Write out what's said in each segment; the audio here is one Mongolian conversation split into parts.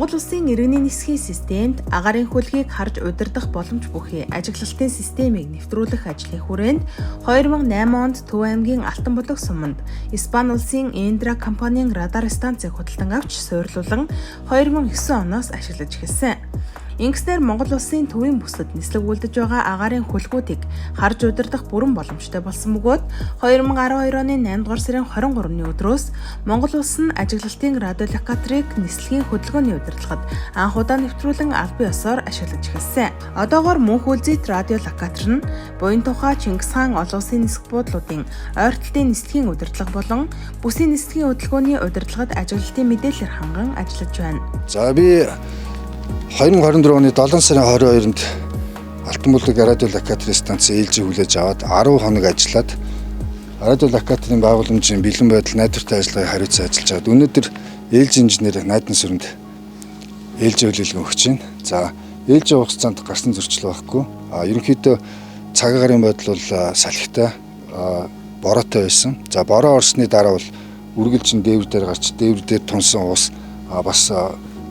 Монгол Улсын иргэний нисхийн системд агаарын хөлгийг харж удирдах боломж бүхий ажиглалтын системийг нэвтрүүлэх ажлын хүрээнд 2008 онд Төв аймгийн Алтанбулаг суманд Испани улсын Эндра компанийн радар станцыг худалдан авч суйрлуулан 2009 оноос ашиглаж эхэлсэн. Ингэснээр Монгол Улсын төвийн бүсэд нислэг үлдэж байгаа агаарын хөлгүүдийг харж удирдах бүрэн боломжтой болсон бөгөөд 2012 оны 8 дугаар сарын 23-ны өдрөөс Монгол Улс нь ажиглалтын радиолокаторыг нислэгийн хөдөлгөөний удирдлагад анх удаа нэвтрүүлэн аль бие ёсоор ашиглаж эхэлсэн. Одоогоор мөнх үлзийт радиолокатор нь буян тухай Чингис хаан олон улсын нисэх буудлуудын ойртолтын нислэгийн удирдлага болон бүсийн нислэгийн хөдөлгөөний удирдлагад ажиглалтын мэдээлэлээр ханган ажиллаж байна. За би 2024 оны 7 сарын 22-нд Алтанбулаг радиолокаторын станцын ээлжийг хүлээж аваад 10 хоног ажиллаад радиолокаторын байгууламжийн бэлэн байдал найдвартай ажиллагааг хариуцсан ажиллаж байгаа. Өнөөдөр ээлж инженер Найдан Сүрэнд ээлжийн хүлээлгэн өгч байна. За ээлжийн хугацаанд гарсан зөрчил байхгүй. Ерөнхийдөө цаг агарын байдал бол салхитай, бороотой байсан. За бороо орсны дараа бол үргэлжин дээвэр дээр гарч дээвэр дээр тунсан ус бас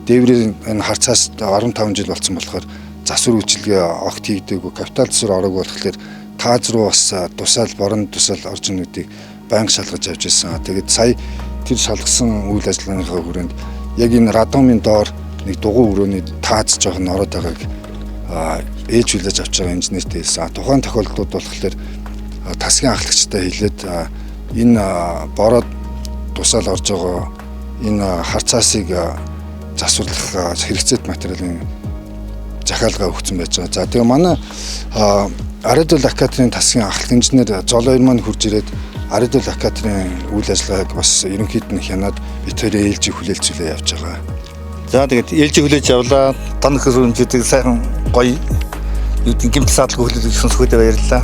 дээврийн энэ харцаас 15 жил болсон болохоор засвар үйлчилгээ огт хийгдээгүй, капитал засвар ороогүй болохоор тааз руу бас тусаал борон тусаал оржинуудыг байнга шалгаж авч ирсэн. Тэгээд сая тэр шалгасан үйл ажиллагааныхаа хүрээнд яг энэ радомын доор нэг дугуй өрөөний тааз жоохон ороод байгааг ээж хүлээж авч байгаа инженертэй хэлсэн. Тухайн тохиолдлууд болохоор тасгийн ахлагчтай хэлээд энэ бороод тусаал орж байгаа энэ харцаасыг засварлах хэрэгцээт материалын захиалга өгсөн байж байгаа. За тэгээ манай радиолокаторын тасгийн ахлах инженер Зол хоёр маань хурж ирээд радиолокаторын үйл ажиллагааг бас ерөнхийд нь хянаад бид хоёрын ээлжийг хүлээлцүүлээ явж байгаа. За тэгээд ээлжийг хүлээж авлаа. Тань хөрөмжүүдийг сайхан гоё гэмтэл саадлага хүлээлгэж сонсгоодөө баярлалаа.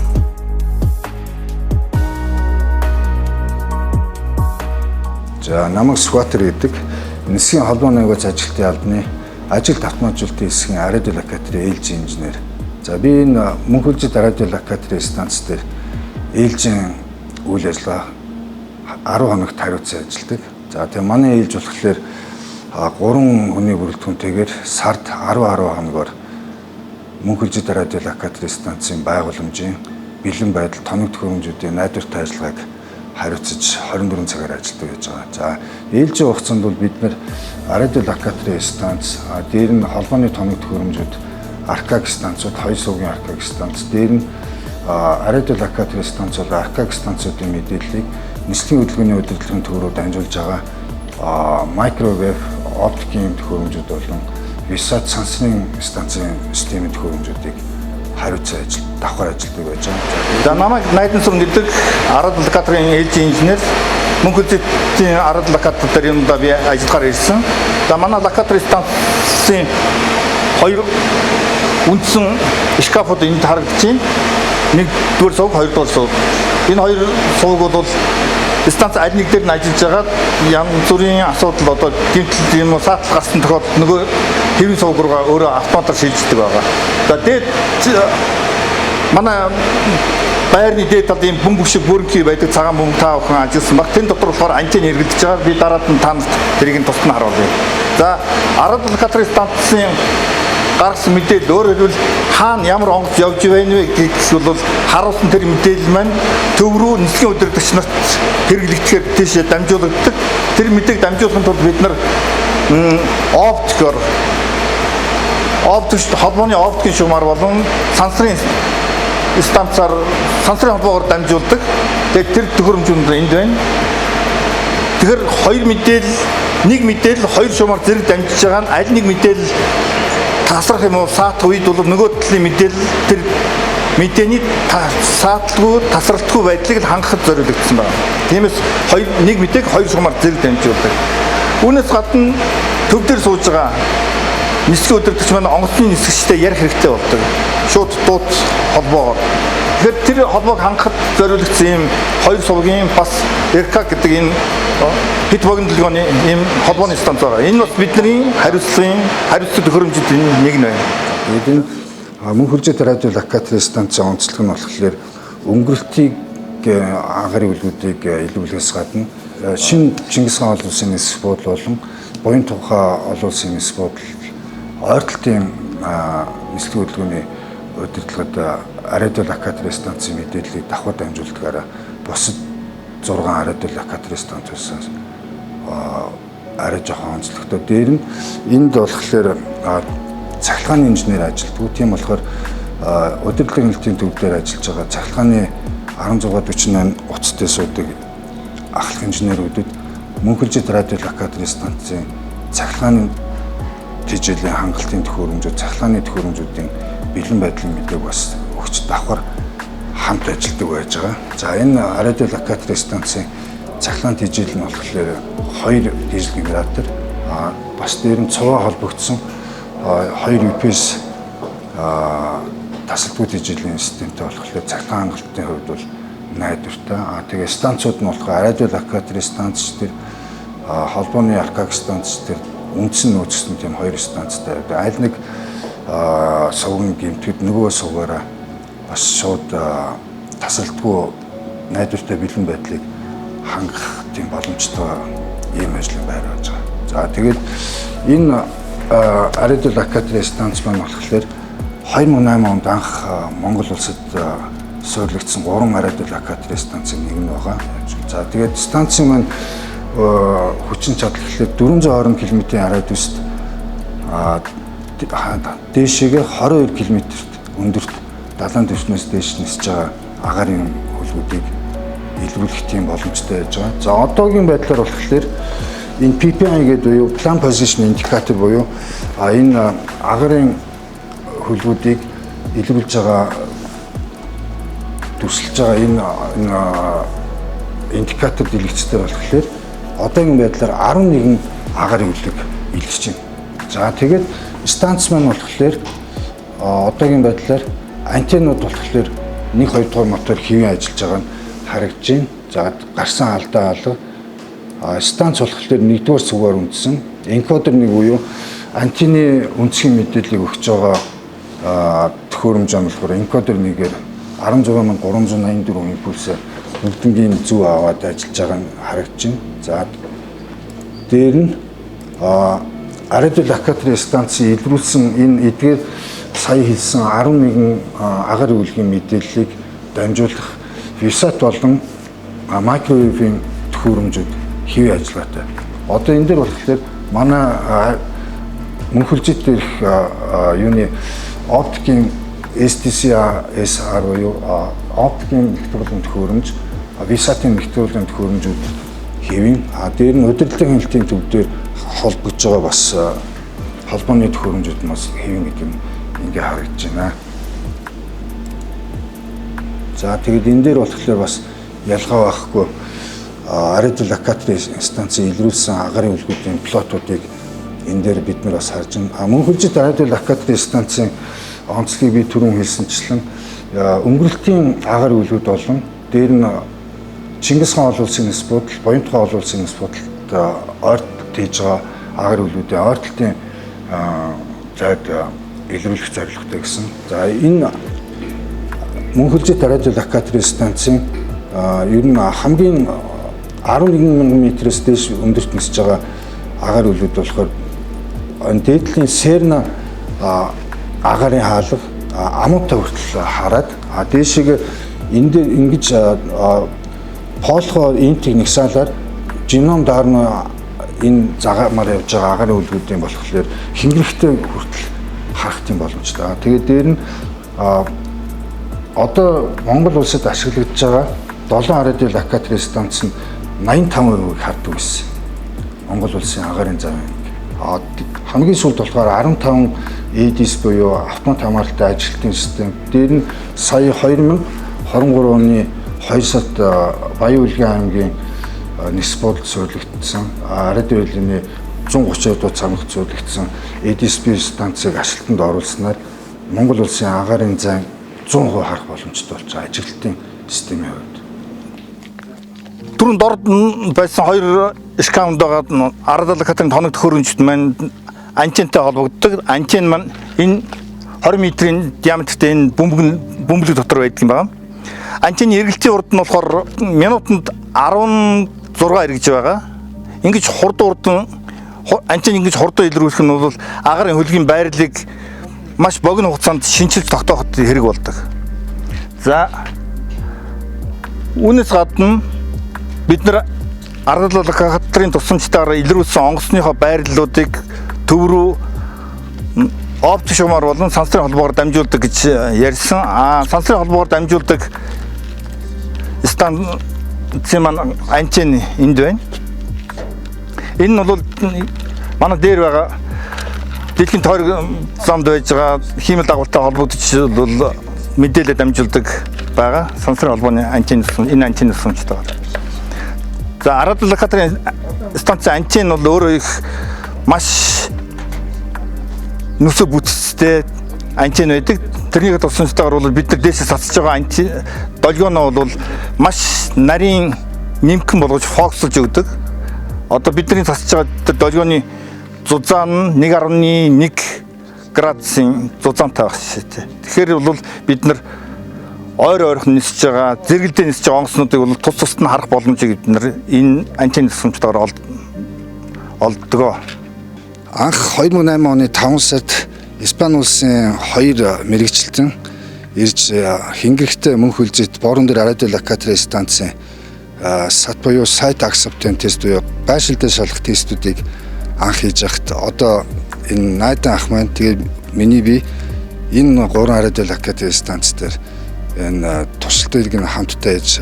За намайг Скватер гэдэг нисхийн холбооны нэгж ажилтны албаны ажилт автоматжуулалтын хэсгийн радиолокаторын ээлжийн инженер. За би энэ мөнх үлзийт радиолокаторын станц дээр ээлжийн үйл ажиллагаа 10 хоногт хариуцсан ажилладаг. За тэгээ манай ээлж болохоор 3 хүний бүрэлдэхүүнтэйгээр сард 10 хоногор мөнх үлзийт радиолокаторын станцын байгууламжийн бэлэн байдал тоног төхөөрөмжүүдийн найдвартай ажиллагааг хариуцаж 24 цагаар ажилладаг гэж байгаа. За ээлжийн хугацаанд бол бид нэр радиолокаторын станц, дээр нь холбооны тоног төхөөрөмжүүд аркаг станцууд, хоёр сувгийн аркаг станц, дээр нь радиолокаторын станц бол аркаг станцуудын мэдээллийг нислэгийн хөдөлгөөний удирдлагын төврөөр дамжуулж байгаа микровейв, оптикийн төхөөрөмжүүд болон висат сансрын станцын системийн төхөөрөмжүүдийг хариуцсан давхар ажилладаг байж байгаа. За намайг Найдан Сүрэн гэдэг радиолокаторын ээлжийн инженер мөнх үлзийтийн радиолокатор дээр юмдаа би ажиллахаар ирсэн. За манай локаторын станцын хоёр үндсэн шкафууд энд харагдаж байна. Нэгдүгээр сувг, хоёрдугаар сувг. Энэ хоёр сувг бол станц аль нэг дээр нь ажиллаж байгаа янз бүрийн асуудал одоо гэмтэл юм уу саатлах гарсан тохиолдолд нөгөө хэвийн сувг руугаа өөрөө автоматар шилждэг байгаа. За дээд манай байрны дээд талын бөмбөг шиг бүрэнхий байдаг цагаан бөмбөг та бүхэн ажилласан баг. Тэн дотор болохоор антен эргэлдэж байгаа. Би дараад нь танд тэрийг нь тусна харуулъя. За радиолокаторын станцын гаргасан мэдээлэл өөрөөр хэлбэл хаана ямар онгоц явж байна вэ гэдгийг бол харуулсан тэр мэдээлэл маань төв рүү нислэгийн удирдагч нарт хэрэглэгдэхээр тийшээ дамжуулагддаг. Тэр мэдээг дамжуулахын тулд бид нар холбооны оптикийн шугамар болон сансрын станцаар сансрын холбоогоор дамжуулдаг. Тэгээд тэр төхөөрөмжүүд энд байна. Тэгэхээр нэг мэдээлэл хоёр шугамар зэрэг дамжиж байгаа нь аль нэг мэдээлэл тасрах юм уу саатах үед бол нөгөө талын мэдээлэл тэр мэдээний саатлгүй тасралтгүй байдлыг л хангахад зориулагдсан байна. Тиймээс нэг мэдээг хоёр шугамар зэрэг дамжуулдаг. Үүнээс гадна төв дээр сууж байгаа нислэг удирдагч маань онгоцны нисгчтэй ярих хэрэгтэй болдог. Шууд дууд холбоогоор. Тэгэхээр тэр холбоог хангахад зориулагдсан ийм хоёр сувгийн бас РК гэдэг энэ хэд богинолгооны ийм холбооны станц байгаа. Энэ бас бидний хариуцлага төхөөрөмжүүдийн нэг нь байна. Тэгээд энэ мөнх үлзийт радиолокаторын станцын онцлог нь болохоор өнгөрөлтийг агарын үлгүүдийг илүүлэхээс гадна шинэ Чингис хаан улсын нисэх буудлын болон буян тухай олон улсын нис бодол ойртолтын нислэг хөдөлгөөний удирдлагад радио локаторын станцын мэдээллийг давхар дамжуулдгаараа бусад 6 радио локаторын станцаас арай жоохон онцлогтой. Дээр нь энд болохоор цахилгааны инженер ажилладаг. Тийм болохоор удирдлага хяналтын төв дээр ажиллаж байгаа цахилгааны 1648 утастай суудаг ахлах инженерүүдэд Мөнхөлжид радио локаторын станцын цахилгааны тэжээлийн хангалтын төхөөрөмжүүд, цахилгааны төхөөрөмжүүдийн бэлэн байдлын мэдээг бас өгч давхар хамт ажилладаг байж байгаа. За энэ радио локаторын станцын цахилгаан тэжээл нь болохоор 2 дизель генератор, бас дээр нь цуваа холбогдсон 2 UPS тасалбар тэжээлийн системтэй болохоор цахилгаан хангалтын хувьд бол найдвартай. Тэгээ станцууд нь болохоор радио локаторын станц дээр холбооны алкаг станц дээр үндсэн нөөцсөн тийм 2 станцтай. Аль нэг сувгийн гэмтгэд нөгөө сувгаараа бас шууд тасалдгүй найдвартай бэлэн байдлыг хангах тийм боломжтой ийм ажлын байр байж байгаа. За тэгээд энэ радио локаторын станц маань болохоор 2008 онд анх Монгол улсад суурилагдсан 3 радио локаторын станцын нэг нь байгаа. За тэгээд станцын маань хүчин чадал гэхлээр 420 км-ийн радиуст дээшээгээ 22 км-т өндөрт далайн түвшнээс дээш нисэж байгаа агаарын хөлгүүдийг илрүүлэх тийм боломжтой байж байгаа. За одоогийн байдлаар болохоор энэ PPI гэдэг буюу Plan Position Indicator буюу энэ агаарын хөлгүүдийг илрүүлж байгаа төсөлж байгаа энэ индикатор дэлгэцтэй болохоор одоогийн байдлаар 11 агаарын хөлөг илэрч байна. За тэгээд станц маань болохоор одоогийн байдлаар антеннууд болохоор 1-2 дугаар мотор хэвэн ажиллаж байгаа нь харагдж байна. За гарсан алдаа алга станц болохоор 1-р цугаар үндсэн энкодер нэг буюу антенны үндсгийн мэдээллийг өгч байгаа төхөөрөмж болохоор энкодер нэгээр 16384 импульс нүднгийн зүв аваад ажиллаж байгаа нь харагдж байна. За дээр нь радио локаторын станцын илрүүлсэн энэ эдгээр сая хэлсэн 11 агаар үйлгийн мэдээллийг дамжуулах VSAT болон microwave-ийн төхөөрөмжүүд хэвээ ажиллагаатай. Одоо энэ дээр болохоор манай Мөнхөлжид дээрх юуны оптикийн STC-SR буюу оптикийн нэвтрүүлгийн төхөөрөмж, VSAT-ийн нэвтрүүлгийн төхөөрөмжүүд хэвэн. Дээр нь удирдлага хяналтын төв дээр холбогдож байгаа бас холбооны төхөөрөмжүүд бас хэвэн гэдэг нь ингээ харагдаж байна. За тэгээд энэ дээр болохоор бас ялгаа байхгүй радио локаторын станцын илрүүлсэн агаарын үлгүүдийн плотуудыг энэ дээр бид нар бас харж байна. Мөнхөлжид радио локаторын станцын онцлогийг би түрүүн хэлсэнчлэн өнгөрөлтийн агаар үлгүүд болон дээр нь Чингис хаан олон улсын нис бодол, Буян тухай олон улсын нис бодолд ойртолт хийж байгаа агаар үлгүүдийн ойртолтын зайд илрүүлэх зорилготой гэсэн. За энэ Мөнхөлжид радио локаторын станцын ер нь хамгийн 11,000 метрээс дээш өндөрт нисэж байгаа агаар үлгүүд болохоор дээдлийн Серна агаарын хаалга амуутаа хүртэл хараад дээшээ энэ дээр ингэж полхо интиг нэгсаалаар геном даарна энэ загаамаар явж байгаа агаарын үлгүүдийн болохоор хингэрэхтэй хүртэл харах тийм боломжтой. Тэгээд дээр нь одоо Монгол улсад ашиглагдж байгаа 7 радио локаторын станц нь 85% хардаг гэсэн. Монгол улсын агаарын завын хамгийн сүүлд болохоор 15 EDS буюу автомат хамгаалалтын ажилтны систем. Дээр нь сая 2023 оны 2 сард Баян Улгийн аймгийн нис бодолд суурилагдсан радио хэлний 130 дуу цамхт суурилагдсан EDSP станцыг ажилтанд оруулснаар Монгол улсын агаарын зайн 100% харах боломжтой болж байгаа ажилтны системийн хувьд. Түрүүн дорд байсан 2 скаунд байгаа радио локаторын тоног төхөөрөмжт маань антентай холбогддог. Антен маань энэ 20 м-ийн диаметртэй энэ бөмбөг дотор байдаг юм байна. Антенны эргэлтийн урд нь болохоор минутанд 16 эргэж байгаа. Ингэж хурдан анчин ингэж хурдан илрүүлэх нь бол агарын хөлгийн байрлалыг маш богино хугацаанд шинжилж тогтооход хэрэг болдог. За үүнээс гадна бид нар ардал локаторын тусламжтайгаар илрүүлсэн онгоцныхоо байрлалуудыг төв рүү оптик шугамар болон сансрын холбоогоор дамжуулдаг гэж ярьсан. Сансрын холбоогоор дамжуулдаг станцын маань анчин энд байна. Энэ нь бол манай дээр байгаа дэлхийн тойрог замд байж байгаа хиймэл дагуултай холбогдож бол мэдээлэл дамжуулдаг байгаа. Сансрын холбооны анчин энэ анчин тусламжтай байна. За ардал локаторын станцын анчин бол өөрөө их маш нүсэ бүтцтэй анчин байдаг. Тэрний тусламжтайгаар бол бид нар дээшээ сацж байгаа анчин долгионоо бол маш нарийн нэмхэн болгож фокуслж өгдөг. Одоо бидний сацж байгаа долгионы зузаан нь 1.1 градусын зузаантай байх шээ. Тэгэхээр бол бид нар ойрхон нисэж байгаа, зэрэгэлдээ нисэж байгаа онгоцнуудыг бол тус тусад нь харах боломжийг бид нар энэ анчин тусламжтайгаар олдгоо. Анх 2008 оны 5 сард Испани улсын 2 мэрэгчлэн ирж хингэрхтээ мөнх үлзэт борон дээр радио локаторын станцын сат буюу сайт акцептен тест буюу байшилтай шалгах тестүүдийг анх хийж хахад одоо энэ найдан ах маань тэгээд миний би энэ 3 радио локаторын станц дээр энэ туршилтыг хамтдаа хийж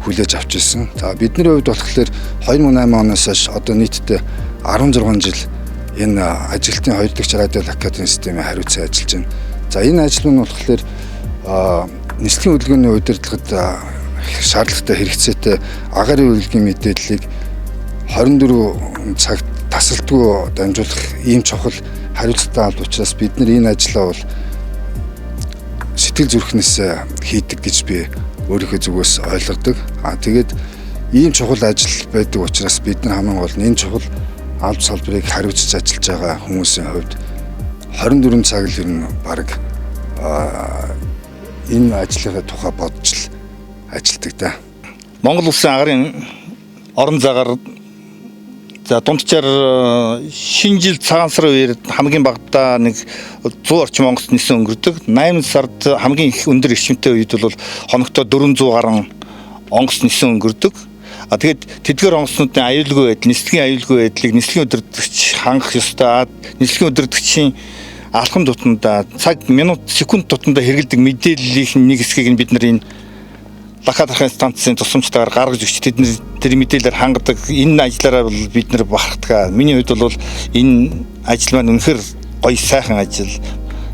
хүлээж авч ирсэн. За бидний хувьд болохоор 2008 оноос хойш одоо нийтдээ 16 жил энэ ажилтны 2 дахь радио локаторын системийн хариуцсан ажиллаж байна. За энэ ажил нь болохоор нислэгийн хөдөлгөөний удирдлагад шаардлагатай хэрэгцээтэй агаарын үйлгийн мэдээллийг 24 цагт тасалдгүй дамжуулах ийм чухал хариуцлагатай аль учраас бид нар энэ ажлаа бол сэтгэл зүрхнээс хийдэг гэж би өөрийнхөө зүгээс ойлгодог. Тэгээд ийм чухал ажил байдаг учраас бид нар хамгийн гол нь энэ чухал алба салбарыг хариуцж ажиллаж байгаа хүмүүсийн хувьд 24 цаг л ер нь баг энэ ажлынхаа тухай бодж ажилдаг да. Монгол улсын агарын орон зайгаар за дунджаар шинэ жил цагаан сарын үеэр хамгийн багадаа нэг 100 орчим онгоц нисэн өнгөрдөг. 8 сард хамгийн их өндөр эрчимтэй үед бол хоногтоо 400 гаруй онгоц нисэн өнгөрдөг. Тэгээд тэдгээр онгоцнуудын аюулгүй байдал, нислэгийн аюулгүй байдлыг нислэгийн удирдагч хангах ёстой. Нислэгийн удирдагчийн алхам тутамдаа цаг, минут, секунд тутамдаа хэрэгэлдэг мэдээллийн нэг хэсгийг нь бид нар энэ локаторын станцын тусламжтайгаар гаргаж өгч тэдний тэр мэдээлэлээр хангадаг. Энэ ажлаараа бол бид нар бахархдаг. Миний хувьд бол энэ ажил маань үнэхээр гоё сайхан ажил.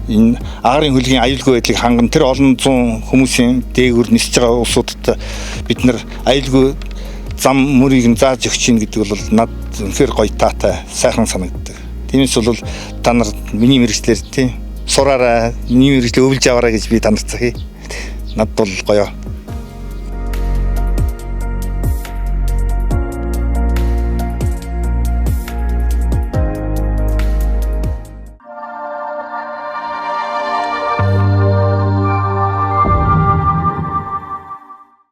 Энэ агарын хөлгийн аюулгүй байдлыг ханган тэр олон зуун хүмүүсийн дээгүүр нисэж байгаа улсуудад бид нар аюулгүй зам мөрийг нь зааж өгч ийн гэдэг бол над үнэхээр гоё таатай сайхан санагддаг. Тиймээс бол та нар миний мэрэгчлэр тийм сураараа, миний мэрэгчлээ өвлж аваарай гэж би танарт захий. Над бол гоё.